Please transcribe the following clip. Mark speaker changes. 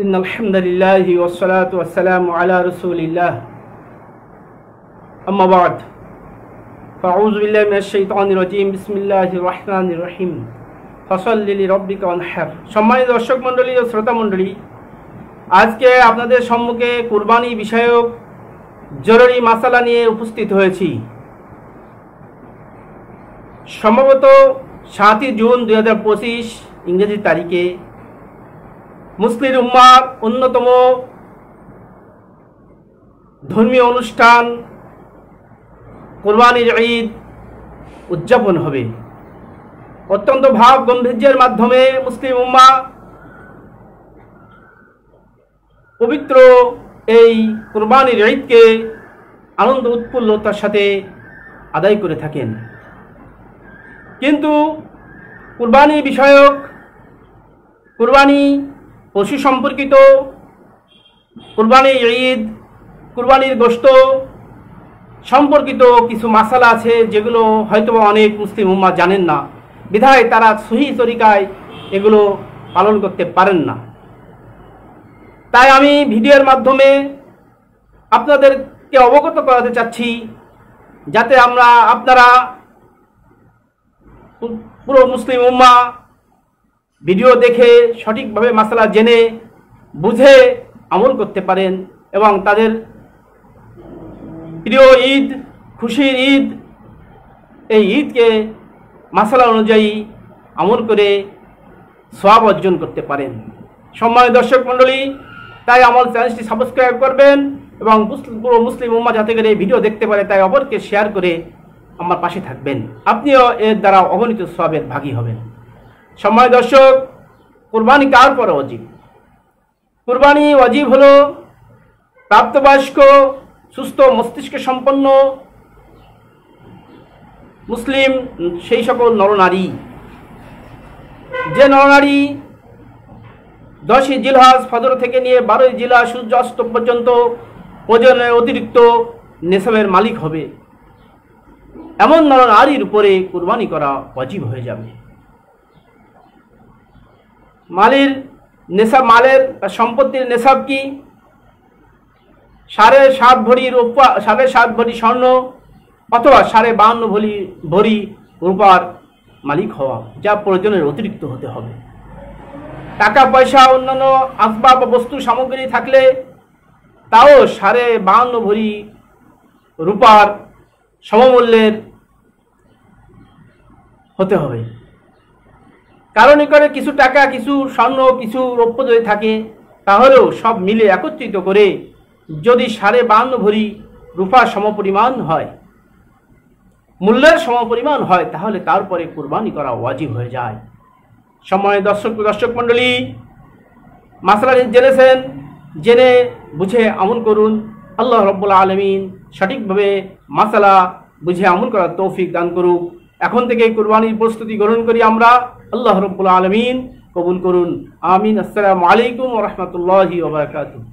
Speaker 1: إن الحمد لله والصلاة والسلام على رسول الله أما بعد فأعوذ بالله من الشيطان الرجيم بسم الله الرحمن الرحيم فصل لربك وانحر সম্মানিত দর্শক মণ্ডলী ও শ্রোতা মণ্ডলী, আজকে আপনাদের সম্মুখে কুরবানি বিষয়ক জরুরি মাসালা নিয়ে উপস্থিত হয়েছি। সম্ভবত 7 জুন 2025 ইংরেজি তারিখে মুসলিম উম্মার অন্যতম ধর্মীয় অনুষ্ঠান কুরবানির ঈদ উদযাপন হবে। অত্যন্ত ভাব গম্ভীর্যের মাধ্যমে মুসলিম উম্মা পবিত্র এই কুরবানির ঈদকে আনন্দ উৎফুল্লতার সাথে আদায় করে থাকেন। কিন্তু কুরবানি বিষয়ক, কুরবানি পশু সম্পর্কিত, কুরবানির ঈদ, কুরবানির গোশত সম্পর্কিত কিছু মাসালা আছে যেগুলো হয়তো অনেক মুসলিম উম্মা জানেন না, বিধায় তারা সহি তরিকায় এগুলো পালন করতে পারেন না। তাই আমি ভিডিওর মাধ্যমে আপনাদেরকে অবগত করাতে চাচ্ছি, যাতে আপনারা পুরো মুসলিম উম্মা ভিডিও দেখে সঠিকভাবে মাসালা জেনে বুঝে আমল করতে পারেন এবং তাদের প্রিয় ঈদ, খুশির ঈদ, এই ঈদকে মাসালা অনুযায়ী আমল করে সওয়াব অর্জন করতে পারেন। সম্মানিত দর্শক মণ্ডলী, তাই আমার চ্যানেলটি সাবস্ক্রাইব করবেন এবং পুরো মুসলিম উম্মা যাতে করে ভিডিও দেখতে পারে তাই অপরকে শেয়ার করে আমার পাশে থাকবেন। আপনিও এর দ্বারা অগণিত সওয়াবের ভাগী হবেন। সম্মানিত দর্শক, কুরবানি কার পর ওয়াজিব? কুরবানি ওয়াজিব হলো প্রাপ্তবয়স্ক, সুস্থ মস্তিষ্ক সম্পন্ন মুসলিম সেই সকল নরনারী, যে নরনারী 10ই জিলহজ ফজর থেকে নিয়ে 12ই জিলহজ সূর্য অস্ত পর্যন্ত ওজনের অতিরিক্ত নেশাবের মালিক হবে, এমন নরনারীর উপরে কুরবানি করা ওয়াজিব হয়ে যাবে। মালের সম্পত্তির নেশাব কি? 7.5 ভরি রূপা, 7.5 ভরি স্বর্ণ অথবা 52.5 ভরি রূপার মালিক হওয়া, যা প্রয়োজনের অতিরিক্ত হতে হবে। টাকা পয়সা অন্যান্য আসবাব বস্তু সামগ্রী থাকলে তাও 52.5 ভরি রূপার সমমূল্যের হতে হবে। কারণ করে কিছু টাকা, কিছু স্বর্ণ, কিছু রৌপ্য যদি থাকে, তাহলেও সব মিলে একত্রিত করে যদি 52.5 ভরি রূপার সমপরিমাণ হয়, মূল্যের সমপরিমাণ হয়, তাহলে তারপরে কুরবানি করা ওয়াজিব হয়ে যায়। সম্মানিত দর্শক মণ্ডলী, মাসলা জেনেছেন, জেনে বুঝে আমল করুন। আল্লাহ রাব্বুল আলামিন সঠিকভাবে মাসালা বুঝে আমল করার তৌফিক দান করুক। এখন থেকে কুরবানির প্রস্তুতি গ্রহণ করি আমরা। আল্লাহ রাব্বুল আলামিন কবুল করুন। আমিন। আসসালামু আলাইকুম ওয়া রাহমাতুল্লাহি ওয়া বারাকাতুহু।